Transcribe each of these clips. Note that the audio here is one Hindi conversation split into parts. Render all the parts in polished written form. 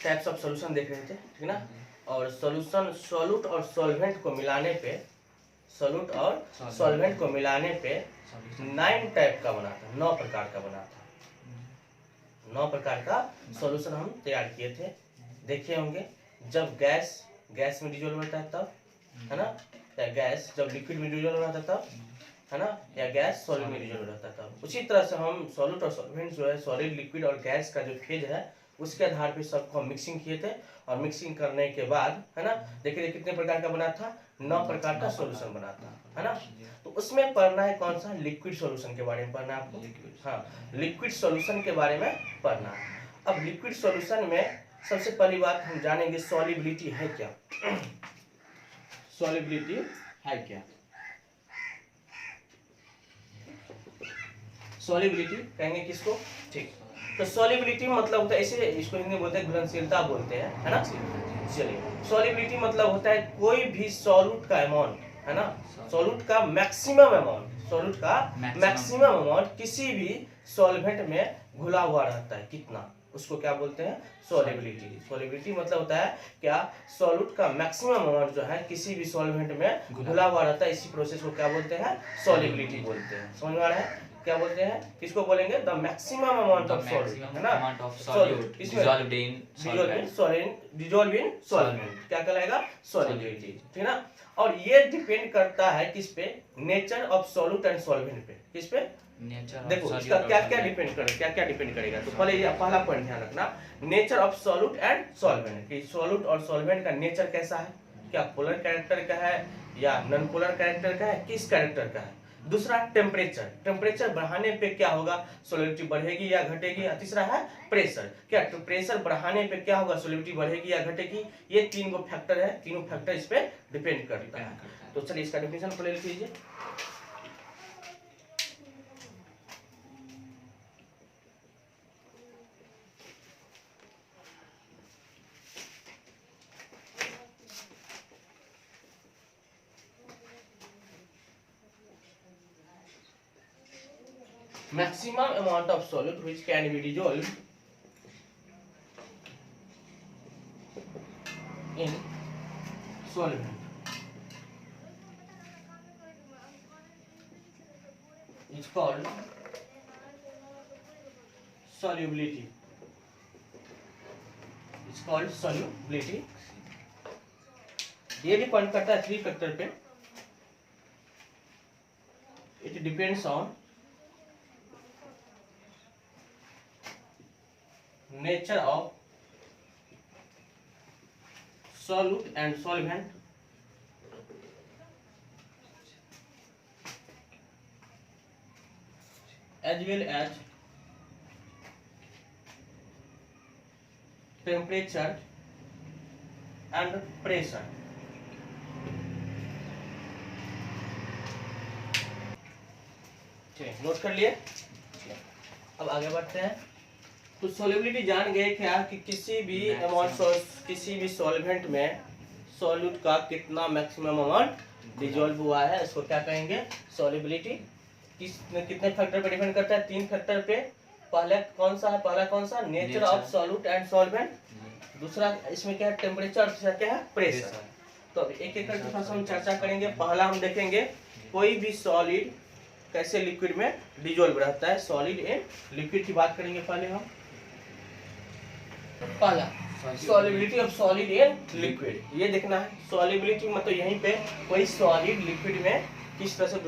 टाइप्स ऑफ सॉल्यूशन देख रहे थे, ठीक ना। और सॉल्यूशन सॉल्यूट और सॉल्वेंट को मिलाने पे, सॉल्यूट और सॉल्वेंट को मिलाने पे 9 टाइप का बना था, 9 प्रकार का बना था। 9 प्रकार का सॉल्यूशन हम तैयार किए थे, देखे होंगे। जब गैस में डिजोल्व होता है तब, है ना, या गैस जब लिक्विड में डिजोल्व होता है तब, है ना, या गैस सॉलिड में डिजोल्व होता है तब। उसी तरह से हम सॉल्यूट और सॉल्वेंट जो है, सॉलिड, लिक्विड और गैस का जो फेज है उसके आधार पे सबको हम मिक्सिंग किए थे। और मिक्सिंग करने के बाद, है ना, देखिए कितने प्रकार का बना था, 9 प्रकार का सॉल्यूशन बना था, है ना। तो उसमें पढ़ना है कौन सा, लिक्विड सॉल्यूशन के बारे में पढ़ना है आपको। हाँ, लिक्विड सॉल्यूशन के बारे में पढ़ना है। अब लिक्विड सॉल्यूशन में सबसे पहली बात हम जानेंगे सॉल्युबिलिटी है क्या। सॉल्युबिलिटी है क्या, सॉल्युबिलिटी कहेंगे किसको, ठीक। तो सॉल्युबिलिटी मतलब होता है, ऐसे इसको हिंदी में बोलते हैं घुलनशीलता बोलते हैं, है ना। चलिए, सॉल्युबिलिटी मतलब होता है कोई भी सॉल्यूट का अमाउंट, है ना, सॉल्यूट का मैक्सिमम अमाउंट, सॉल्यूट का मैक्सिमम अमाउंट किसी भी सॉल्वेंट में घुला हुआ रहता है, कितना, उसको क्या बोलते हैं, सॉल्युबिलिटी। सॉल्युबिलिटी मतलब होता है क्या, सॉल्यूट का मैक्सिमम अमाउंट जो है किसी भी सॉल्वेंट में घुला हुआ रहता है, इसी प्रोसेस को क्या बोलते हैं, सॉल्युबिलिटी बोलते हैं। समझ में आ रहा है, क्या बोलते हैं, किसको बोलेंगे, the maximum amount of solute, है ना, सॉल्यूट डिसॉल्व्ड इन सॉल्वेंट, क्या कहलाएगा, सॉल्युबिलिटी, ठीक ना। और ये डिपेंड करता है किस पे, nature of solute and solvent पे, किस पे, देखो इसका क्या क्या डिपेंड करेगा, क्या क्या डिपेंड करेगा। तो पहले ये पहला पॉइंट ध्यान रखना, nature of solute and solvent, कि सॉल्यूट और सॉल्वेंट का नेचर कैसा है, क्या पोलर कैरेक्टर का है या नॉन पोलर कैरेक्टर का है, किस कैरेक्टर का है। दूसरा टेम्परेचर, टेम्परेचर बढ़ाने पे क्या होगा, सॉल्युबिलिटी बढ़ेगी या घटेगी। तीसरा है प्रेशर, क्या प्रेशर बढ़ाने पे क्या होगा, सॉल्युबिलिटी बढ़ेगी या घटेगी। ये 3 गो फैक्टर है, तीनों फैक्टर इस पे डिपेंड करता है। तो चलिए इसका डेफिनेशन पहले लिख लीजिए। Maximum amount of solute which can be dissolved in solvent is called solubility. It's called solubility. ये डिपेंड करता है 3 फैक्टर पे। It depends on nature of solute and solvent, as well as temperature and pressure. ठीक, नोट कर लिए। अब आगे बढ़ते हैं। तो सॉल्युबिलिटी जान गए क्या, कि किसी भी अमाउंट, किसी भी सॉल्वेंट में सॉल्यूट का कितना मैक्सिमम अमाउंट डिजोल्व हुआ है, इसको क्या कहेंगे, सॉल्युबिलिटी। कितने फैक्टर पे डिपेंड करता है, 3 फैक्टर पे। पहला कौन सा है, पहला कौन सा, nature of solute and solvent. दूसरा इसमें क्या है, टेम्परेचर। तीसरा क्या है, प्रेशर। तो अब एक एक करके हम चर्चा करेंगे। पहला हम देखेंगे कोई भी सॉलिड कैसे लिक्विड में डिजोल्व रहता है, सॉलिड एंड लिक्विड की बात करेंगे पहले हम। पहला solubility of solid in liquid, ये देखना है। सॉल्युबिलिटी मतलब यहीं पे कोई सॉलिड लिक्विड में किस तरह से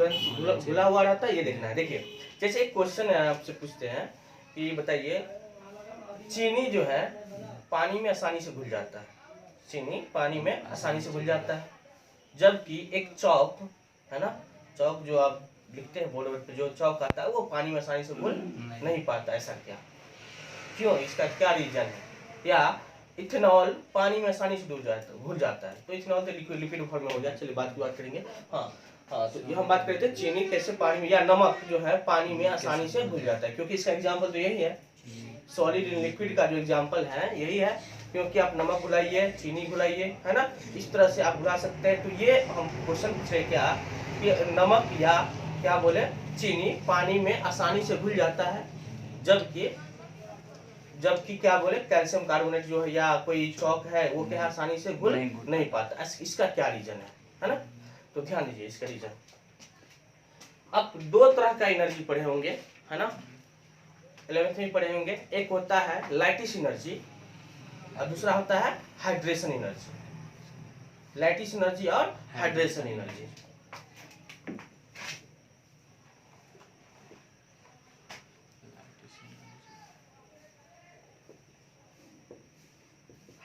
घुला हुआ रहता है, ये देखना है। देखिए जैसे एक क्वेश्चन है, आपसे पूछते हैं कि बताइए, चीनी जो है पानी में आसानी से घुल जाता है, चीनी पानी में आसानी से घुल जाता है, जबकि एक चौक है ना, चौक जो आप लिखते हैं बोर्ड पे, जो चौक आता है वो पानी में आसानी से घुल नहीं पाता। ऐसा क्या, क्यों, इसका क्या रीजन है। या इथेनॉल पानी में आसानी से घुल जाता है, तो इथेनॉल तो लिक्विड फॉर्म में हो गया। चलिए बात की बात करेंगे। हाँ, तो ये हम बात करते हैं चीनी कैसे पानी में, या नमक जो है पानी में आसानी से घुल जाता है, क्योंकि इसका एग्जाम्पल तो यही है, सॉलिड इन लिक्विड का जो एग्जाम्पल है यही है। क्योंकि आप नमक घुलाइए, चीनी घुलाइए, है ना, इस तरह से आप घुला सकते हैं। तो ये हम क्वेश्चन पूछ रहे क्या, कि नमक या क्या बोले, चीनी पानी में आसानी से घुल जाता है, जबकि क्या बोले कैल्शियम कार्बोनेट जो है या कोई चौक है वो क्या आसानी से घुल नहीं पाता। इसका क्या रीजन है ना? तो ध्यान दीजिए इसका रीजन। अब दो तरह का एनर्जी पढ़े होंगे है ना, 11th में पढ़े होंगे। एक होता है लैटिस एनर्जी और दूसरा होता है हाइड्रेशन एनर्जी। लैटिस एनर्जी और हाइड्रेशन एनर्जी।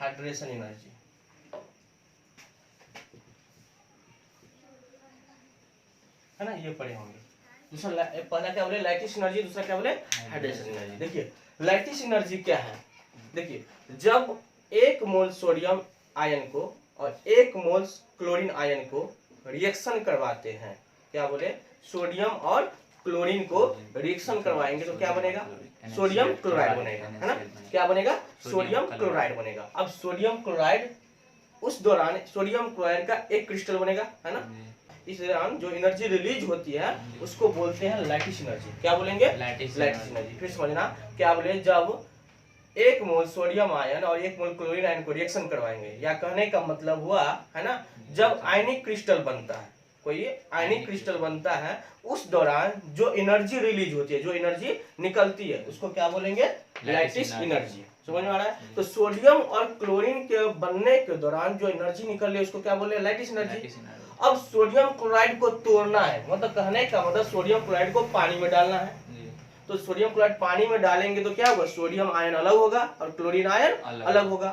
हाइड्रेशन एनर्जी है ना, ये पढ़े होंगे। दूसरा पहला क्या बोले लैटिस एनर्जी, दूसरा क्या बोले हाइड्रेशन एनर्जी। देखिए लैटिस एनर्जी क्या है, देखिए जब 1 मोल सोडियम आयन को और 1 मोल क्लोरीन आयन को रिएक्शन करवाते हैं, क्या बोले सोडियम और क्लोरीन को रिएक्शन करवाएंगे तो क्या बनेगा, सोडियम क्लोराइड बनेगा है ना। क्या बनेगा, सोडियम क्लोराइड बनेगा। अब सोडियम क्लोराइड उस दौरान सोडियम क्लोराइड का एक क्रिस्टल बनेगा है ना। इस दौरान जो एनर्जी रिलीज होती है उसको बोलते हैं लैटिस एनर्जी। क्या बोलेंगे, लैटिस एनर्जी। फिर समझना क्या बोले, जब 1 मोल सोडियम आयन और 1 मोल क्लोरीन आयन को रिएक्शन करवाएंगे, या कहने का मतलब हुआ है ना जब आयनिक क्रिस्टल बनता है, कोई आयनिक क्रिस्टल बनता है, उस दौरान जो एनर्जी रिलीज होती है, जो एनर्जी निकलती है उसको क्या बोलेंगे, लैटिस एनर्जी। समझ में आ रहा है। तो सोडियम और क्लोरीन के बनने के दौरान जो एनर्जी निकल रही है उसको क्या बोले, लैटिस एनर्जी। अब सोडियम क्लोराइड को तोड़ना है, मतलब कहने का मतलब सोडियम क्लोराइड को पानी में डालना है। तो सोडियम क्लोराइड पानी में डालेंगे तो क्या होगा, सोडियम आयन अलग होगा और क्लोरीन आयन अलग होगा।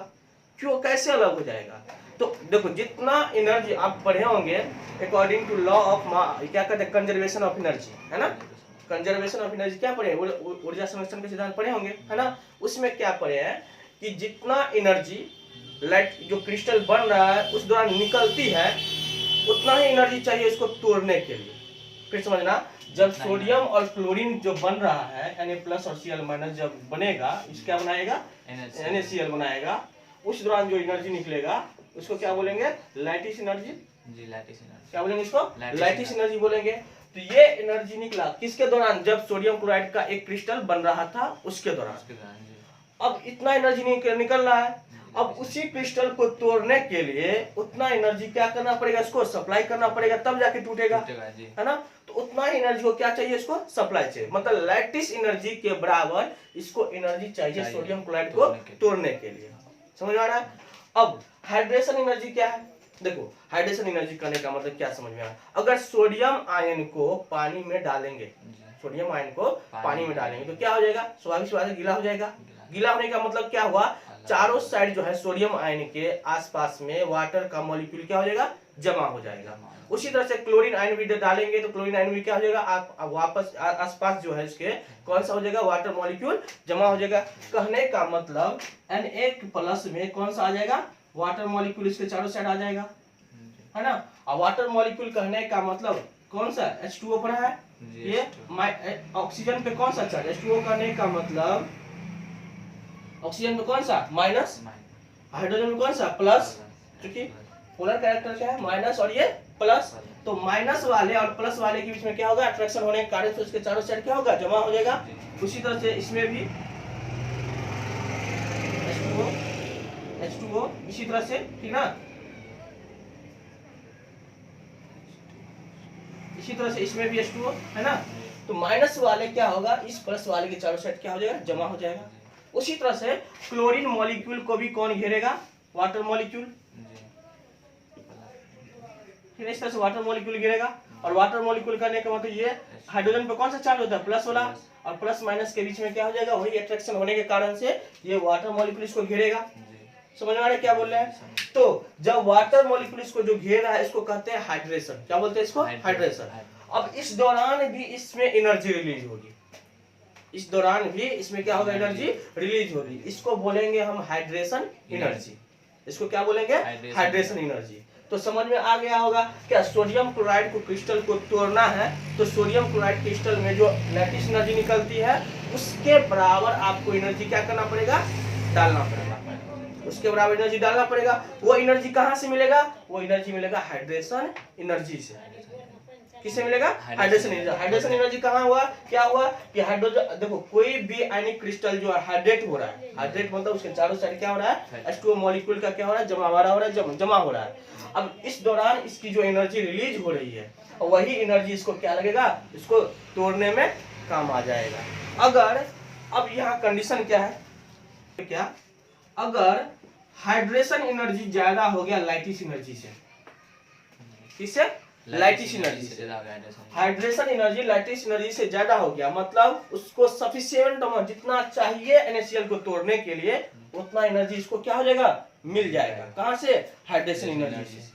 क्यों, कैसे अलग हो जाएगा, तो देखो जितना एनर्जी आप पढ़े होंगे अकॉर्डिंग टू लॉ ऑफ क्या कहते हैं, कंजर्वेशन ऑफ एनर्जी है ना। कंजर्वेशन ऑफ एनर्जी क्या पढ़े, ऊर्जा संरक्षण के सिद्धांत पढ़े होंगे है ना। उसमें क्या पढ़े हैं कि जितना एनर्जी लाइट जो क्रिस्टल बन रहा है उस दौरान निकलती है उतना ही एनर्जी चाहिए इसको तोड़ने के लिए। फिर समझना, जब सोडियम और क्लोरीन जो बन रहा है Na+ और Cl- जब बनेगा, इस क्या बनाएगा, NaCl बनाएगा, उस दौरान जो एनर्जी निकलेगा उसको क्या बोलेंगे, लैटिस एनर्जी। जी लैटिस एनर्जी। क्या बोलेंगे इसको, लैटिस एनर्जी बोलेंगे। तो ये एनर्जी निकला किसके दौरान, जब सोडियम क्लोराइड का एक क्रिस्टल बन रहा था उसके दौरान। अब इतना एनर्जी निकल रहा है, अब उसी क्रिस्टल को तोड़ने के लिए उतना एनर्जी क्या करना पड़ेगा, इसको सप्लाई करना पड़ेगा, तब जाके टूटेगा है ना। तो उतना ही एनर्जी को क्या चाहिए, इसको सप्लाई चाहिए, मतलब लैटिस एनर्जी के बराबर इसको एनर्जी चाहिए सोडियम क्लोराइड को तोड़ने के लिए। समझ आ रहा है। अब हाइड्रेशन एनर्जी क्या है, देखो हाइड्रेशन एनर्जी करने का मतलब क्या समझ में आ रहा है। अगर सोडियम आयन को पानी में डालेंगे, सोडियम आयन को पानी में डालेंगे तो क्या हो जाएगा, स्वाभाविक बात है गीला हो जाएगा। गीला होने का मतलब क्या हुआ, चारों साइड जो है सोडियम आयन के आसपास में वाटर का मॉलिक्यूल क्या हो जाएगा, जमा हो जाएगा। उसी तरह से क्लोरीन आयन भी डालेंगे तो क्लोरीन आयन भी क्या हो जाएगा, आप वापस आसपास जो है इसके कौन सा हो जाएगा, वाटर मॉलिक्यूल जमा हो जाएगा। कहने का मतलब Na+ में कौन सा आ जाएगा, वाटर मॉलिक्यूल इसके चारों साइड आ जाएगा है ना। और वाटर मॉलिक्यूल कहने का मतलब कौन सा, H2O पर है, ये ऑक्सीजन पे कौन सा चार्ज, H2O कहने का मतलब ऑक्सीजन में कौन सा माइनस, हाइड्रोजन में कौन सा प्लस, क्योंकि पोलर कैरेक्टर क्या है माइनस और ये प्लस। तो माइनस वाले और प्लस वाले के बीच में क्या होगा, अट्रैक्शन होने के कारण से उसके चारों साइड क्या होगा, जमा हो जाएगा। उसी तरह से इसमें भी H2O इसी तरह से, ठीक ना, इसी तरह से इसमें भी H2O है ना। तो माइनस वाले क्या होगा, इस प्लस वाले के चारों साइड क्या हो जाएगा, जमा हो जाएगा। उसी तरह से क्लोरीन मॉलिक्यूल को भी कौन घेरेगा, वाटर मॉलिक्यूल। फिर इस तरह से वाटर मॉलिक्यूल घेरेगा, और वाटर मॉलिक्यूल करने का मतलब ये हाइड्रोजन पे कौन सा चार्ज होता है, प्लस वाला, और प्लस माइनस के बीच में क्या हो जाएगा, वही अट्रैक्शन होने के कारण से ये वाटर मॉलिक्यूल इसको घेरेगा। समझ में आ रहा है क्या बोल रहे हैं। तो जब वाटर मॉलिक्यूल इसको जो घेर रहा है इसको कहते हैं हाइड्रेशन। क्या बोलते हैं इसको, हाइड्रेशन। अब इस दौरान भी इसमें एनर्जी रिलीज होगी, इस दौरान भी इसमें क्या होगा, एनर्जी रिलीज होगी। इसको बोलेंगे हम हाइड्रेशन एनर्जी। इसको क्या बोलेंगे, हाइड्रेशन एनर्जी। तो समझ में आ गया होगा क्या, सोडियम क्लोराइड को क्रिस्टल को तोड़ना है तो सोडियम क्लोराइड क्रिस्टल में जो लैटिस एनर्जी निकलती है उसके बराबर आपको एनर्जी क्या करना पड़ेगा, डालना पड़ेगा, उसके बराबर एनर्जी डालना पड़ेगा। वो एनर्जी कहाँ से मिलेगा, वो एनर्जी मिलेगा हाइड्रेशन एनर्जी से। किससे मिलेगा? Hydration energy. हाइड्रेशन एनर्जी कहाँ हुआ, क्या हुआ कि हाइड्रोजन, देखो कोई भी आयनिक क्रिस्टल जो हाइड्रेट हो रहा है, हाइड्रेट मतलब उसके चारों साइड क्या हो रहा है, H2O मॉलिक्यूल का क्या हो रहा है, जमा हो रहा है, जमा हो रहा है। अब इस दौरान इसकी जो एनर्जी रिलीज हो रही है, वही एनर्जी इसको क्या लगेगा, इसको तोड़ने में काम आ जाएगा। अगर अब यहाँ कंडीशन क्या है, क्या अगर हाइड्रेशन एनर्जी ज्यादा हो गया लाइटिस एनर्जी से, किससे? लाइटिस एनर्जी से। हाइड्रेशन एनर्जी लाइटिस एनर्जी से ज्यादा हो गया मतलब उसको सफिशिएंट अमाउंट, जितना चाहिए NaCl को तोड़ने के लिए उतना एनर्जी इसको क्या हो जाएगा, मिल जाएगा। कहां से? हाइड्रेशन एनर्जी से।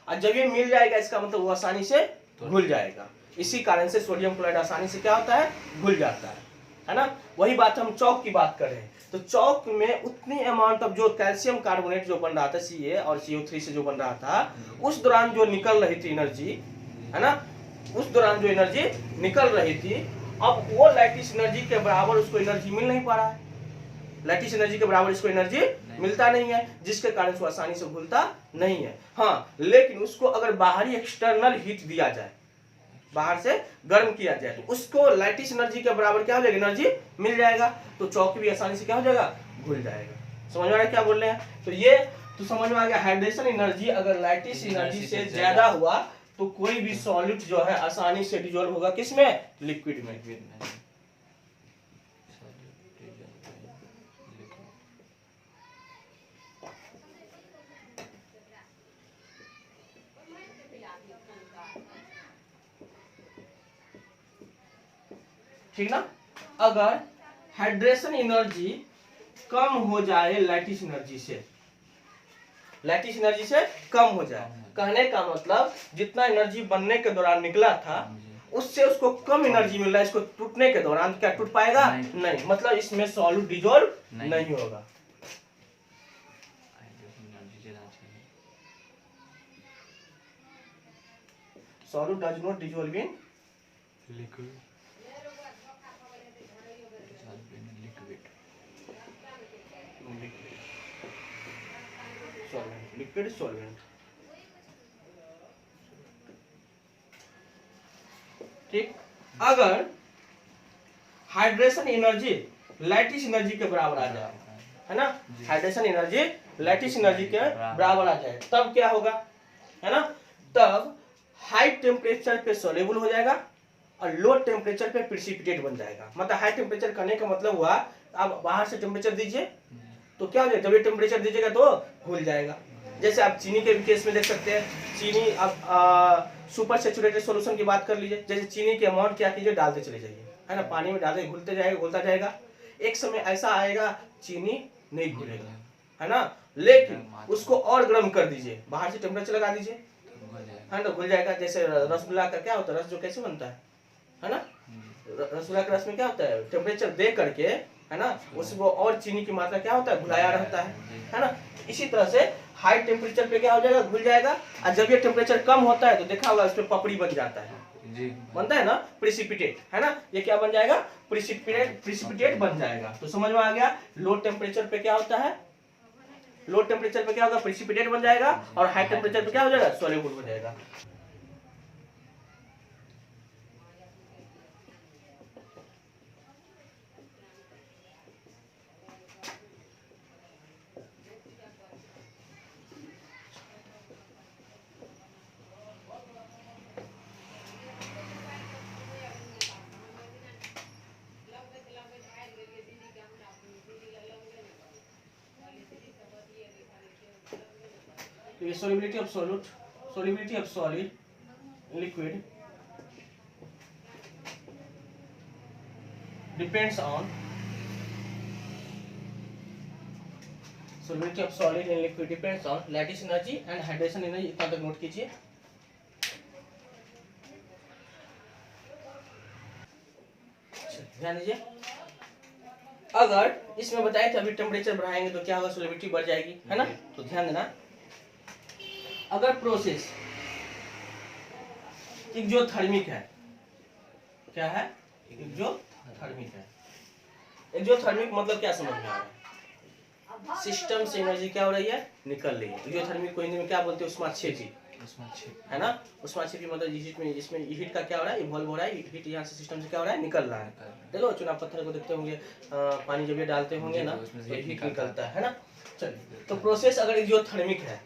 और जब ये मिल जाएगा इसका मतलब वो आसानी से घुल जाएगा। इसी कारण से सोडियम क्लोराइड आसानी से क्या होता है, घुल जाता है ना। वही बात हम चौक की बात कर रहे हैं, तो चौक में उतनी अमाउंट ऑफ जो कैल्शियम कार्बोनेट जो बन रहा था Ca और CO3 से जो बन रहा था, उस दौरान जो निकल रही थी एनर्जी, है ना, उस दौरान जो एनर्जी निकल रही थी, अब वो लाइटिस एनर्जी के बराबर उसको एनर्जी मिल नहीं पा रहा है। लाइटिस एनर्जी के बराबर इसको एनर्जी मिलता नहीं है, जिसके कारण उसको आसानी से घुलता नहीं है। हाँ, लेकिन उसको अगर बाहरी एक्सटर्नल हीट दिया जाए, बाहर से गर्म किया जाए, तो उसको लाइटिस एनर्जी के बराबर क्या हो जाएगा, एनर्जी मिल जाएगा। तो चौक भी आसानी से क्या हो जाएगा, घुल जाएगा। समझ में आ रहा है क्या बोल रहे हैं? तो ये तो समझ में आ गया, हाइड्रेशन एनर्जी अगर लाइटिस एनर्जी से ज्यादा हुआ तो कोई भी सॉल्यूट जो है आसानी से डिजोल्व होगा, किसमें? लिक्विड में। ठीक ना। अगर हाइड्रेशन एनर्जी कम हो जाए लाइटिस एनर्जी से, लाइटिस एनर्जी से कम हो जाए, कहने का मतलब जितना एनर्जी बनने के दौरान निकला था उससे उसको कम एनर्जी मिल रहा है, इसको टूटने के दौरान क्या टूट पाएगा? नहीं। मतलब इसमें सॉल्यूट डिजोल्व नहीं होगा। Solute does not dissolve in liquid. Liquid solvent. ठीक। अगर हाइड्रेशन एनर्जी लाइटिस एनर्जी के बराबर आ जाए, है ना, हाइड्रेशन एनर्जी लाइटिस एनर्जी के बराबर आ जाए, तब क्या होगा, है ना, तब हाई टेम्परेचर पे सोल्यूबल हो जाएगा और लो टेम्परेचर पे प्रेसिपिटेट बन जाएगा। मतलब हाई टेम्परेचर करने का मतलब हुआ, आप बाहर से टेम्परेचर दीजिए तो क्या हो जाएगा, जब ये टेम्परेचर दीजिएगा तो घुल जाएगा। जैसे आप चीनी के केस में देख सकते हैं, चीनी आप सुपर सैचुरेटेड सॉल्यूशन की बात कर लीजिए, जैसे चीनी के अमाउंट क्या कीजिए, डालते चले जाइए, है ना, पानी में डालते घुलते जाएगा, घुलता जाएगा। एक समय ऐसा आएगा चीनी नहीं घुलेगा, है ना, लेकिन उसको और गर्म कर दीजिए, बाहर से टेम्परेचर लगा दीजिए, है ना, घुल जाएगा। जैसे रसगुल्ला का क्या होता है, रस जो कैसे बनता है ना, रसगुल्ला के रस में क्या होता है, टेम्परेचर दे करके, है ना, उसमें और चीनी की मात्रा क्या होता है, घुलाया रहता है ना। इसी तरह से हाई टेम्परेचर पे क्या हो जाएगा, घुल जाएगा। और जब ये टेम्परेचर कम होता है तो देखा होगा उसमें पपड़ी बन जाता है जी, बनता है ना, प्रेसिपिटेट, है ना, ये क्या बन जाएगा, प्रेसिपिटेट बन जाएगा। तो समझ में आ गया, लो टेम्परेचर पे क्या होता है, लो टेम्परेचर पे क्या होगा, प्रेसिपिटेट बन जाएगा, और हाई टेम्परेचर पे क्या हो जाएगा, सॉल्युबल हो जाएगा। solubility of solute, solubility of solid liquid depends on solubility of solid in liquid depends on lattice energy and hydration energy। इतना तक नोट कीजिए। ध्यान दीजिए, अगर इसमें बताए थे अभी टेम्परेचर बढ़ाएंगे तो क्या होगा, सॉल्युबिलिटी बढ़ जाएगी, है ना। तो ध्यान देना, अगर प्रोसेस एक्सोथर्मिक है, क्या है, एक्सोथर्मिक है। एक्सोथर्मिक मतलब क्या समझ में आ रहा है, सिस्टम से एनर्जी क्या हो रही है, निकल रही है। एक्सोथर्मिक को हिंदी में क्या बोलते हैं, उष्माक्षेपी, है ना, उष्माक्षेपी मतलब इसमें हीट का क्या हो रहा है, इवॉल्व हो रहा है, हीट यहाँ से सिस्टम से क्या हो रहा है, निकल रहा है। देखो चुनाव पत्थर को देखते होंगे, पानी जब ये डालते होंगे ना तो हीट निकलता है ना। चलिए, तो प्रोसेस अगर एक्सोथर्मिक है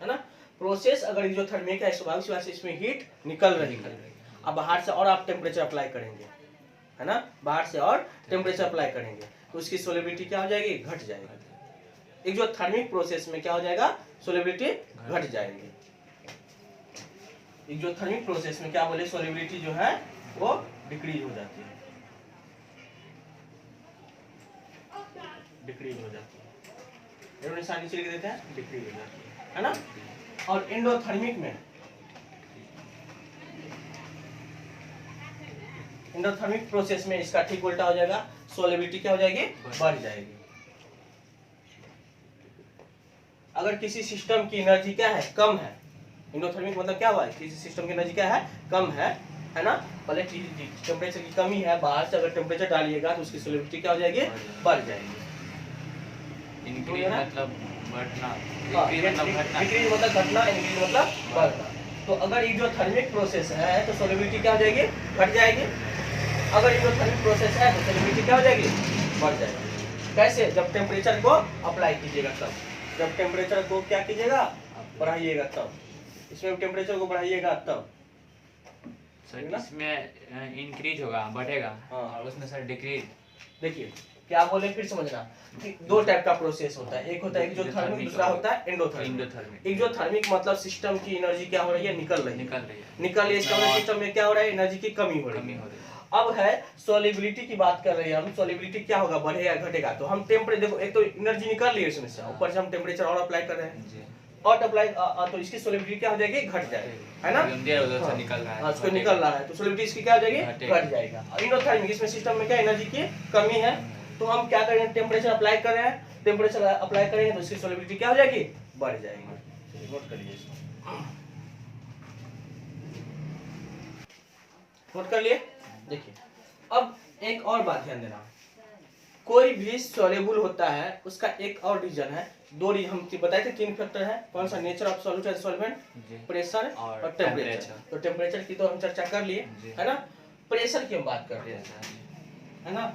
ना, प्रोसेस अगर एक्सोथर्मिक है, स्वाभाविक सी बात है इसमें हीट निकल रही है। अब बाहर से और आप टेम्परेचर अप्लाई करेंगे, है ना, बाहर से और टेम्परेचर अप्लाई करेंगे तो उसकी सोलेबिलिटी क्या हो जाएगी, घट जाएगी। एक्सोथर्मिक प्रोसेस में क्या हो जाएगा, सोलेबिलिटी घट जाएगी। एक्सोथर्मिक प्रोसेस में क्या बोले, सोलेबिलिटी जो है वो डिक्रीज हो जाती है, डिक्रीज हो जाती है, निशानी से लिख देते हैं, डिक्रीज हो जाती है ना। और एंडोथर्मिक में, एंडोथर्मिक प्रोसेस में इसका ठीक उल्टा हो जाएगा, सोलेबिलिटी क्या हो जाएगी, बढ़ जाएगी। अगर किसी सिस्टम की एनर्जी क्या है, कम है, एंडोथर्मिक मतलब क्या हुआ है, किसी सिस्टम की एनर्जी क्या है, कम है ना, पहले टेम्परेचर की कमी है, बाहर से अगर टेम्परेचर डालिएगा तो उसकी सोलेबिलिटी क्या हो जाएगी, बढ़ जाएगी। इंक्रीज मतलब बढ़ना, डिक्रीज मतलब घटना, इंक्रीज मतलब बढ़ना। तो अगर एक्सोथर्मिक प्रोसेस है तो सोलेबिलिटी क्या हो जाएगी, घट जाएगी। अगर एक्सोथर्मिक प्रोसेस है तो सोलेबिलिटी क्या हो जाएगी, बढ़ जाएगी। कैसे, जब टेम्परेचर को अप्लाई कीजिएगा तब, जब टेम्परेचर को क्या कीजिएगा, बढ़ाइएगा तब, इसमें टेम्परेचर को बढ़ाइएगा तब। सर इसमें इंक्रीज होगा, बढ़ेगा, और उसमें सर डिक्रीज। देखिए क्या बोले, फिर समझना कि दो टाइप का प्रोसेस होता है, एक होता है एक्सोथर्मिक, दूसरा होता है एंडोथर्मिक। एक्सोथर्मिक मतलब सिस्टम की एनर्जी क्या हो रही है, निकल रही है, इसका मतलब सिस्टम में क्या हो रहा है, एनर्जी की कमी हो रही है। अब है सोलिबिलिटी की बात कर रहे हैं हम, सोलिबिलिटी क्या होगा, बढ़ेगा घटेगा। तो हम टेम्परेचर, देखो एक तो एनर्जी निकल रही है इसमें से, ऊपर से हम टेम्परेचर और अप्लाई कर रहे हैं, और अप्लाई तो इसकी सोलिबिलिटी क्या हो जाएगी, घट जाएगी, है ना, उधर से निकल रहा है, उसको निकल रहा है तो सोलिबिलिटी इसकी क्या हो जाएगी, घट जाएगा। एंडोथर्मिक, इसमें सिस्टम में क्या एनर्जी की कमी है, तो हम क्या करेंगे, टेम्परेचर अप्लाई कर रहे हैं, टेम्परेचर अप्लाई करेंगे तो इसकी सोलिबिलिटी क्या हो जाएगी, बढ़ जाएगी। नोट करिए इसको, नोट कर लिए। देखिए अब एक और बात ध्यान देना, कोई भी सॉल्युबल होता है उसका एक और रीजन है, दो रीजन हम बताए थे, 3 फैक्टर है, कौन सा, nature of solute and solvent, pressure और टेम्परेचर। तो टेम्परेचर की तो हम चर्चा कर लिए, है ना। प्रेशर की हम बात कर रहे हैं, है ना।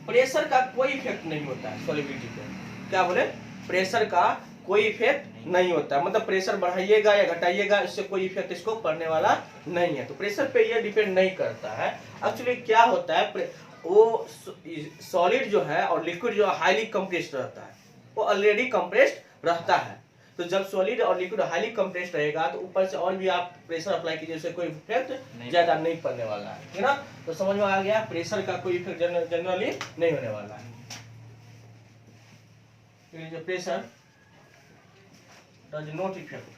प्रेशर का कोई इफेक्ट नहीं होता है सॉल्युबिलिटी पे, क्या बोले, प्रेशर का कोई इफेक्ट नहीं होता है, मतलब प्रेशर बढ़ाइएगा या घटाइएगा इससे कोई इफेक्ट इसको पड़ने वाला नहीं है। तो प्रेशर पे ये डिपेंड नहीं करता है। एक्चुअली क्या होता है, वो सॉलिड जो है और लिक्विड जो हाईली कंप्रेस्ड रहता है, वो ऑलरेडी कंप्रेस्ड रहता है। तो जब सॉलिड और लिक्विड हाईली कंप्रेस्ड रहेगा तो ऊपर से और भी आप प्रेशर अप्लाई कीजिए, उससे कोई इफेक्ट ज्यादा नहीं पड़ने वाला है ना। तो समझ में आ गया, प्रेशर का कोई इफेक्ट जनरली नहीं होने वाला है। Pressure does not effect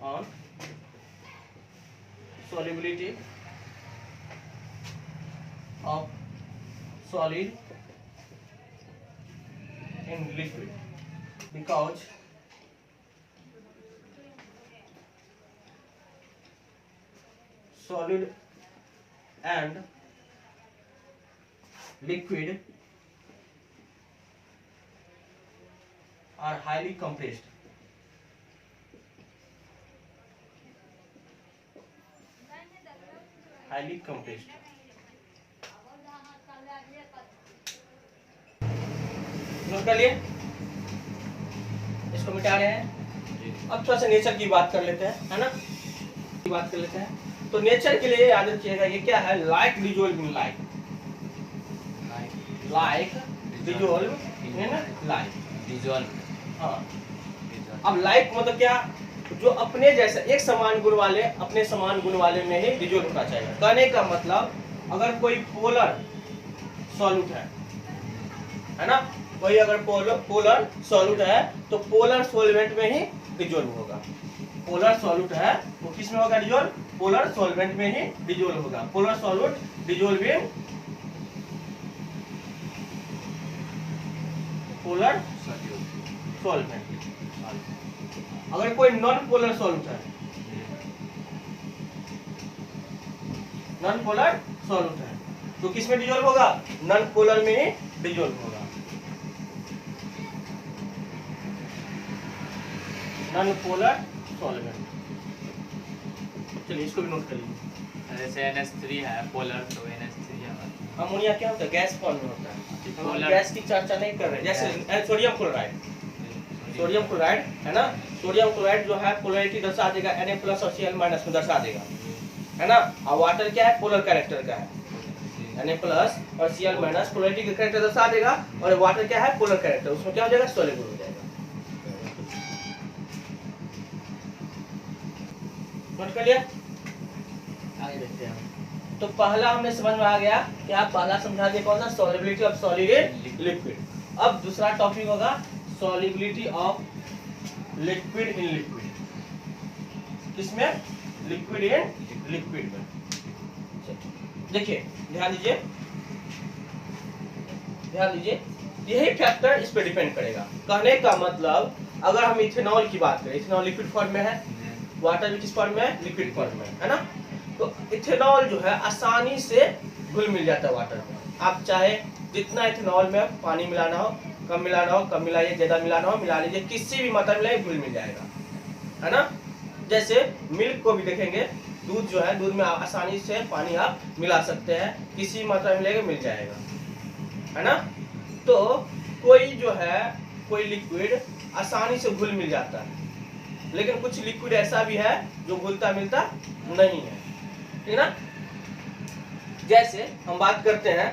on solubility of solid in liquid because solid and liquid are highly compressed. Highly compressed. Note कर लिए, इसको मिटा रहे हैं। अब थोड़ा सा नेचर की बात कर लेते हैं, है ना, की बात कर लेते हैं। तो नेचर के लिए याद रखिएगा, ये क्या है, like dissolve in like, like dissolve in like, dissolve. हाँ, अब लाइक मतलब क्या, जो अपने जैसे एक समान गुण वाले अपने समान गुण वाले में ही डिजोल्व होना चाहिए। कहने का मतलब अगर कोई पोलर सॉल्यूट है ना, कोई अगर पोलर सॉल्यूट है तो पोलर सॉल्वेंट में ही डिजोल्व होगा। पोलर सॉल्यूट है वो किस में होगा डिजोल्व, पोलर सॉल्वेंट में ही डिजोल्व होगा। Polar solute dissolve in polar solvent. अगर कोई नॉन पोलर सॉल्यूट है, नॉन पोलर सॉल्यूट है तो किसमें डिजोल्व होगा, नॉन पोलर में ही डिजोल्व होगा। Non polar solvent. चलिए इसको भी नोट कर लीजिए। जैसे NH3 है पोलर, तो NH3 है। अमोनिया क्या होता है? गैस फॉर्म में होता है। हम पोलर गैस की चर्चा नहीं कर रहे, जैसे सोडियम क्लोराइड, सोडियम क्लोराइड है ना, सोडियम क्लोराइड जो है पोलैरिटी दर्शा देगा, Na+ और Cl- में दर्शा देगा, है ना। और वाटर क्या है? पोलर कैरेक्टर का है, Na+ और Cl- पोलैरिटी का कैरेक्टर दर्शा देगा, और वाटर क्या है? पोलर कैरेक्टर, उसमें क्या हो जाएगा? सॉल्युबल हो जाएगा। नोट कर लिया? आगे देखते हैं। तो पहला हमने समझ में आ गया, क्या पहला समझा दिया कौन सा? Solubility of solid in liquid. अब दूसरा टॉपिक होगा solubility of liquid in liquid. किसमें? लिक्विड इन लिक्विड में। देखिए ध्यान दीजिए, ध्यान दीजिए, यही फैक्टर इस पे डिपेंड करेगा। कहने का मतलब अगर हम इथेनॉल की बात करें, इथेनॉल लिक्विड फॉर्म में है, वाटर भी किस फॉर्म में है? लिक्विड फॉर्म में है ना। तो इथेनॉल जो है आसानी से घुल मिल जाता है वाटर में। आप चाहे जितना इथेनॉल में पानी मिलाना हो, कम मिलाना हो कम मिलाइए, ज्यादा मिलाना हो मिला लीजिए, किसी भी मात्रा में मिलाइए घुल मिल जाएगा, है ना। जैसे मिल्क को भी देखेंगे, दूध जो है, दूध में आसानी से पानी आप मिला सकते हैं, किसी भी मात्रा में मिलेगा मिल जाएगा, है ना। तो कोई जो है, कोई लिक्विड आसानी से घुल मिल जाता है, लेकिन कुछ लिक्विड ऐसा भी है जो घुलता मिलता नहीं है, ठीक ना। जैसे हम बात करते हैं,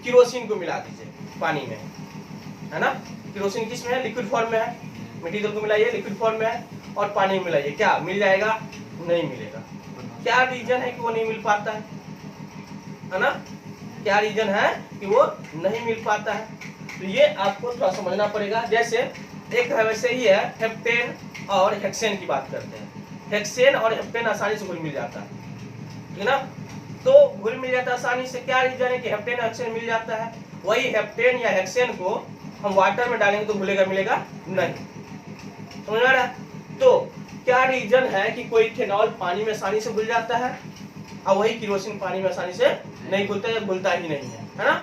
केरोसिन को मिला दीजिए पानी में, है ना। केरोसिन किस में है? लिक्विड फॉर्म में है। मटेरियल को मिलाइए, लिक्विड फॉर्म में है, और पानी में मिलाइए, क्या मिल जाएगा? नहीं मिलेगा। क्या रीजन है कि वो नहीं मिल पाता है ना? क्या रीजन है कि वो नहीं मिल पाता है? तो ये आपको थोड़ा समझना पड़ेगा। जैसे एक वैसे ही है, हेप्टेन और हेक्सेन की बात करते हैं। हेक्सेन और हेप्टेन आसानी से घुल मिल जाता है, ठीक ना। तो घुल मिल जाता है आसानी से, क्या रीजन है कि हेप्टेन और हेक्सेन मिल जाता है? वही हेप्टेन या हेक्सेन को हम वाटर में डालेंगे तो घुलेगा मिलेगा नहीं, समझ आ रहा है? तो क्या रीजन है कि कोई इथेनॉल पानी में आसानी से घुल जाता है और वही केरोसिन पानी में आसानी से नहीं घुलता या घुलता ही नहीं है ना।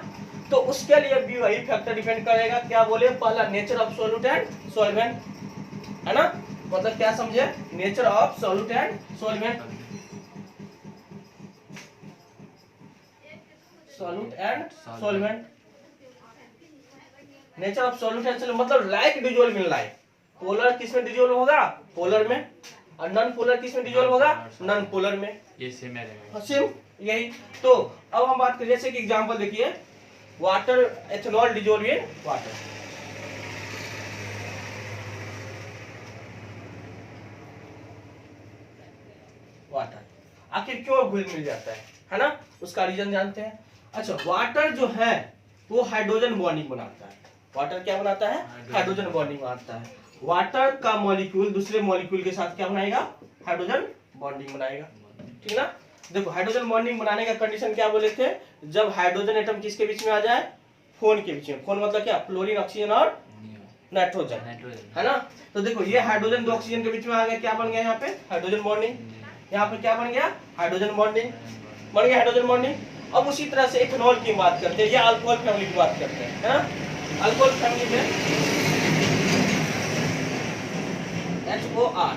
तो उसके लिए भी वही फैक्टर डिपेंड करेगा, क्या बोले? पहला nature of solute and solvent, है ना। मतलब क्या समझे? Nature of solute and solvent, solute and solvent. Nature of solute and solvent मतलब like dissolve in like. Polar किसमें डिसॉल्व होगा? पोलर में। और नॉन पोलर किसमें डिसॉल्व होगा? नॉन पोलर में। ये सेम है, सेम यही। तो अब हम बात करें, जैसे कि एग्जांपल देखिए, water, ethanol dissolve in water. Water आखिर क्यों घुल मिल जाता है ना? उसका रीजन जानते हैं। अच्छा, वाटर जो है वो हाइड्रोजन बॉन्डिंग बनाता है। वाटर क्या बनाता है? हाइड्रोजन बॉन्डिंग बनाता है। वाटर का मॉलिक्यूल दूसरे मॉलिक्यूल के साथ क्या बनाएगा? हाइड्रोजन बॉन्डिंग बनाएगा, ठीक ना। देखो हाइड्रोजन बॉन्डिंग बनाने का कंडीशन क्या बोले थे? जब हाइड्रोजन एटम किसके बीच में आ जाए? फोन के बीच में। फोन मतलब क्या? फ्लोरीन, ऑक्सीजन और नाइट्रोजन, है ना। तो देखो ये हाइड्रोजन दो ऑक्सीजन के बीच में आ गया, क्या बन गया यहाँ पे? Hydrogen bonding. यहाँ पे क्या बन गया? हाइड्रोजन बॉन्डिंग बन गया, हाइड्रोजन बॉन्डिंग। अब उसी तरह से इथेनॉल की बात करते हैं, या अल्कोहल फैमिली की बात करते हैं, है ना। अल्कोहल फैमिली में HOR,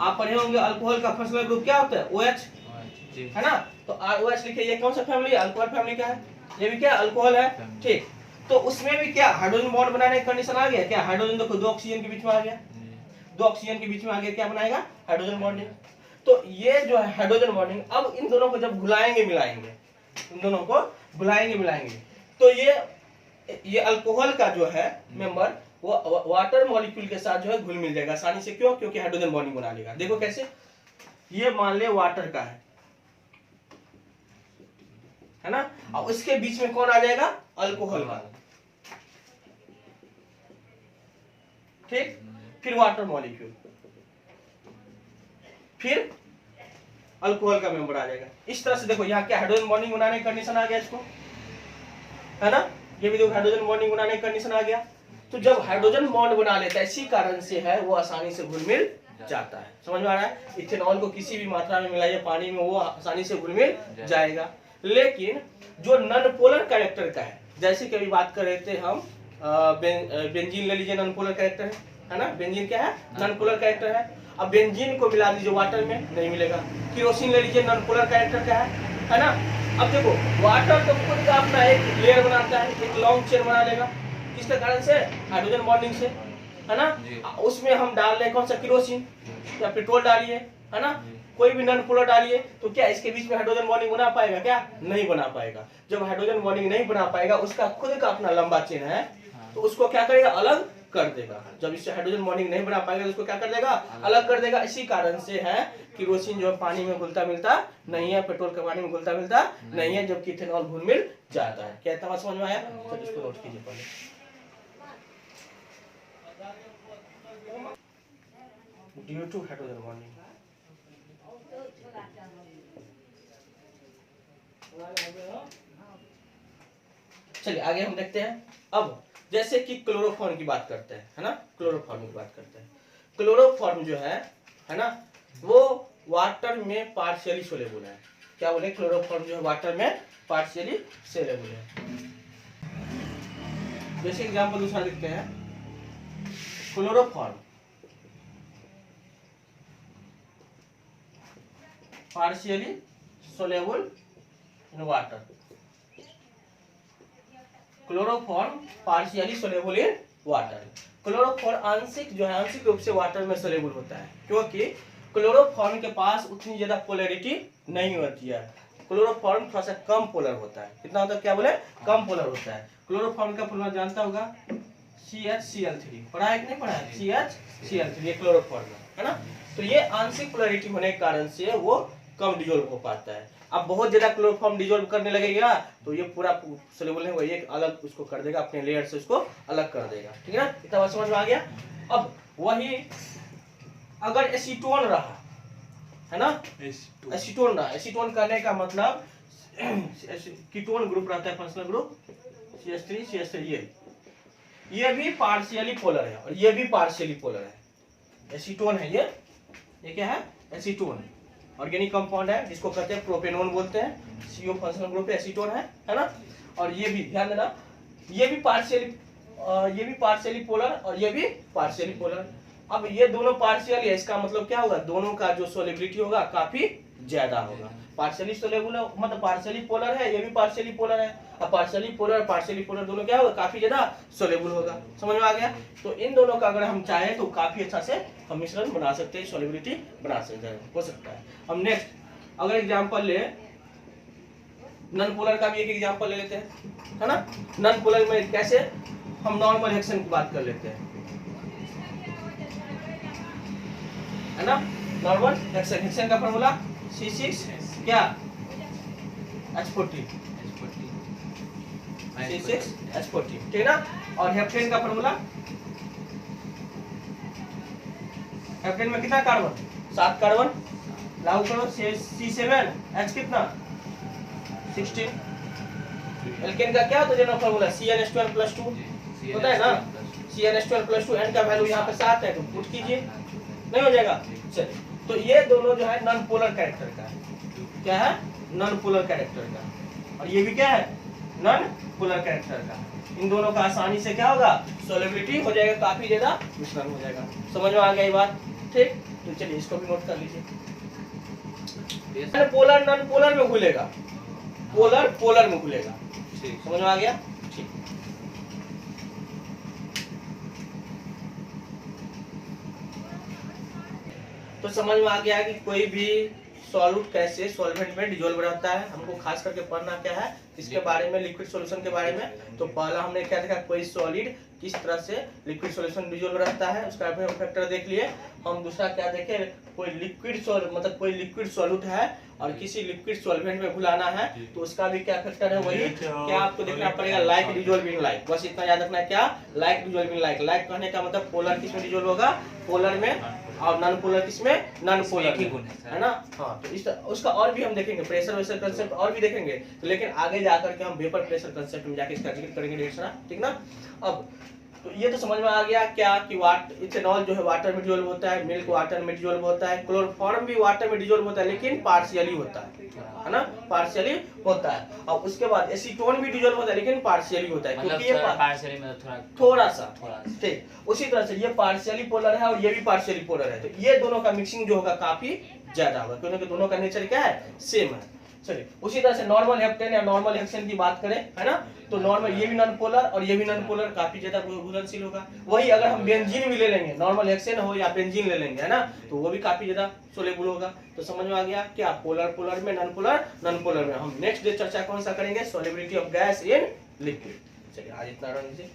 आप पढ़े होंगे अल्कोहल का फंक्शनल ग्रुप क्या होता है? OH, है ना। तो ROH लिखे, ये कौन सा फैमिली है? अल्कोहल फैमिली का है। ये भी क्या? अल्कोहल है, ठीक। तो उसमें भी क्या हाइड्रोजन बॉन्ड बनाने का कंडीशन आ गया क्या? हाइड्रोजन देखो दो ऑक्सीजन के बीच में आ गया, दो ऑक्सीजन के बीच में आ गया, क्या बनाएगा? Hydrogen bonding. तो ये जो है हाइड्रोजन बॉन्डिंग, अब इन दोनों को जब घुलाएंगे मिलाएंगे, इन दोनों को घुलाएंगे मिलाएंगे, तो ये अल्कोहल का जो है मेंबर वो वाटर मॉलिक्यूल के साथ जो है घुल मिल जाएगा आसानी से। क्यों? क्योंकि हाइड्रोजन बॉन्डिंग बना लेगा। देखो कैसे, ये मान ले वाटर का है ना, और उसके बीच में कौन आ जाएगा? अल्कोहल का, ठीक। फिर वाटर मॉलिक्यूल, फिर अल्कोहल का मेंबर आ जाएगा। इस तरह से देखो यहाँ क्या हाइड्रोजन बॉन्डिंग बनाने का कंडीशन आ गया इसको, है ना। ये भी देखो हाइड्रोजन बॉन्डिंग बनाने का कंडीशन आ गया। तो जब हाइड्रोजन बॉन्ड बना लेता है, इसी कारण से है वो आसानी से घुल मिल जाता है। समझ में आ रहा है? इथेनॉल को किसी भी मात्रा में मिलाइए पानी में, वो आसानी से घुल मिल जाएगा। लेकिन जो नॉन पोलर कैरेक्टर का है, जैसे कि अभी बात कर रहे थे हम बेंजीन ले लीजिए, नॉन पोलर कैरेक्टर है ना, बेंजीन क्या है, नॉन पोलर कैरेक्टर है। अब बेंजीन को मिला दीजिए वाटर में, नहीं मिलेगा। केरोसिन ले लीजिए, नॉन पोलर कैरेक्टर क्या है ना। अब देखो वाटर तो खुद का अपना एक लेयर बनाता है, एक लॉन्ग चेन बना लेगा, किसके कारण से, हाइड्रोजन बॉन्डिंग से, है ना। उसमें हम डाल रहे कौन सा, केरोसिन या पेट्रोल डालिए, है ना, कोई भी नॉन पोलर डालिए, तो क्या इसके बीच में हाइड्रोजन बॉन्डिंग बना पाएगा, क्या नहीं बना पाएगा। जब हाइड्रोजन बॉन्डिंग नहीं बना पाएगा, उसका खुद का अपना लंबा चेन है, तो उसको क्या करेगा, अलग कर देगा। जब इससे हाइड्रोजन बॉन्डिंग नहीं बना पाएगा तो उसको क्या कर देगा, अलग कर देगा। इसी कारण से है केरोसिन जो पानी में घुलता मिलता नहीं है, पेट्रोल के पानी में घुलता मिलता नहीं है, जबकि इथेनॉल घुल मिल जाता है। क्या इतना समझ में आया, तो इसको नोट कीजिए पहले। Due to hydrogen bonding. चलिए आगे हम देखते हैं। अब जैसे कि क्लोरोफॉर्म की बात करते हैं, है ना, क्लोरोफॉर्म की बात करते हैं। क्लोरोफॉर्म जो है ना, वो वाटर में पार्शियली सोलेबल है। क्या बोले, क्लोरोफॉर्म जो है वाटर में पार्शियली सोलेबल है। जैसे एग्जांपल दूसरा लिखते हैं, chloroform partially soluble in water. Chloroform partially soluble in water. Chloroform आंशिक जो है, आंशिक रूप से वाटर में सोलेबल होता है, क्योंकि क्लोरोफॉर्म के पास उतनी ज्यादा पोलैरिटी नहीं होती है। क्लोरोफॉर्म थोड़ा सा कम पोलर होता है। कितना होता है, क्या बोले, कम पोलर होता है। क्लोरोफॉर्म का फॉर्मूला जानता होगा, CHCl3, पढ़ा है कि नहीं पढ़ा है, CHCl3 ये क्लोरोफॉर्म है ना। तो ये आंशिक पोलैरिटी होने के कारण से वो कम डिजोल्व हो पाता है। अब बहुत ज्यादा क्लोरोफॉर्म डिजोल्व करने लगेगा तो ये पूरा सोल्यूबल नहीं होगा, ये अलग उसको कर देगा, अपने लेयर से उसको अलग कर देगा। ठीक है ना, इतना बात समझ में आ गया। अब वही अगर एसीटोन रहा, है ना, एसीटोन रहा, एसीटोन करने का मतलब कीटोन ग्रुप रहता है, फंक्शनल ग्रुप CH3 CH3, ये भी पार्शियली पोलर है और ये भी पार्शियली पोलर है। एसीटोन है ये क्या है, एसीटोन ऑर्गेनिक कंपाउंड है, जिसको कहते हैं प्रोपेनोन बोलते हैं। CO फंक्शनल ग्रुप एसीटोन है ना। और ये भी ध्यान देना, ये भी पार्शियली पोलर और ये भी पार्शियली पोलर। अब ये दोनों पार्शियल है, इसका मतलब क्या होगा, दोनों का जो सोलेबिलिटी होगा काफी ज्यादा होगा। पार्शियली सोलेबल मतलब पार्शियली पोलर है, ये भी पार्शियली पोलर है। अब पार्शियली पोलर दोनों क्या होगा, काफी ज्यादा सोलेबल होगा। समझ में आ गया। तो इन दोनों का अगर हम चाहे तो काफी अच्छा से हम मिश्रण बना सकते हैं, सोलेबिलिटी बना सकते हैं, हो सकता है। हम नेक्स्ट अगर एग्जांपल ले, नॉन पोलर का भी एक एग्जांपल ले लेते हैं, है ना। नॉन पोलर में कैसे, हम नॉर्मल हेक्सेन की बात कर लेते हैं, है ना। नॉर्मल हेक्सेन, हेक्सेन का फार्मूला C6 क्या, H14, C6 H14, ठीक है ना। और हेप्टेन का फार्मूला, हेप्टेन में कितना कार्बन, 7 कार्बन, लागू करो C7 H कितना 16। एल्केन का क्या होता है जनरल फार्मूला, CnH12+2 होता है ना, CnH12+2, N का वैल्यू यहाँ पे 7 है, तो पुट कीजिए, नहीं हो जाएगा। चलिए, तो ये दोनों जो है नॉन पोलर कैरेक्टर का है, क्या है, नॉन पोलर कैरेक्टर का, और ये भी क्या है, नॉन पोलर कैरेक्टर का। इन दोनों का आसानी से क्या होगा, सोलेबिलिटी हो जाएगा, काफी ज्यादा मिश्रण हो जाएगा। समझ में आ गया ये बात, ठीक। तो चलिए इसको भी नोट कर लीजिए। पोलर नॉन पोलर में घुलेगा, पोलर पोलर में घुलेगा, समझ में आ गया, ठीक। तो समझ में आ गया कि कोई भी सॉल्यूट कैसे सॉल्वेंट में डिजोल्व रहता है। हमको खास करके पढ़ना क्या है, इसके बारे में, लिक्विड सॉल्यूशन के बारे में। तो पहला हमने क्या देखा, कोई सॉलिड किस तरह से लिक्विड सॉल्यूशन डिजोल्व रहता है, उसका फैक्टर देख लिए हम। दूसरा क्या देखे, कोई लिक्विड मतलब कोई लिक्विड सॉल्यूट है और किसी लिक्विड सॉल्वेंट में घुलाना है, तो उसका भी क्या फैक्टर है, वही क्या आपको देखना पड़ेगा, लाइक डिजोल्विंग लाइक। बस इतना याद रखना है, क्या, लाइक डिजोल्विंग लाइक। लाइक कहने का मतलब पोलर किसमें डिजोल्व होगा, पोलर में, और नॉन पोलर किसमें, नॉन पोलर है ना। हाँ, तो इस उसका और भी हम देखेंगे, प्रेशर वेशर कंसेप्ट और भी देखेंगे, तो लेकिन आगे जाकर के हम वेपर प्रेशर कंसेप्ट में जाके इसका जिक्र करेंगे ढेर सारा, ठीक ना। अब तो ये तो समझ में आ गया क्या कि इथेनॉल जो है वाटर में डिसॉल्व होता है, मिल्क वाटर में डिसॉल्व होता है, क्लोरोफॉर्म भी वाटर में डिसॉल्व होता है लेकिन पार्शियली होता है ना, पार्शियली होता है। और उसके बाद एसीटोन भी डिसॉल्व होता है लेकिन पार्शियली होता है, क्योंकि ये पार्शियली मतलब थोड़ा सा ठीक। उसी तरह से ये पार्शियली पोलर है और ये भी पार्शियली पोलर है, तो ये दोनों का मिक्सिंग जो होगा काफी ज्यादा होगा, क्योंकि दोनों का नेचर क्या है, सेम है। चलिए उसी तरह से नॉर्मल हेप्टेन या नॉर्मल हेक्सेन की बात करें, है ना, तो नॉर्मल ये भी नॉन पोलर और ये भी नॉन पोलर काफी ज्यादा घुलनशील होगा। वही अगर हम बेंजीन भी ले लेंगे, नॉर्मल हेक्सेन हो या बेंजीन ले लेंगे, है ना, तो वो भी काफी ज्यादा सोलेबल होगा। तो समझ में आ गया क्या, पोलर पोलर में, नॉन पोलर में। हम नेक्स्ट डे चर्चा कौन सा करेंगे, solubility of gas in liquid. चलिए आज इतना रहने दीजिए।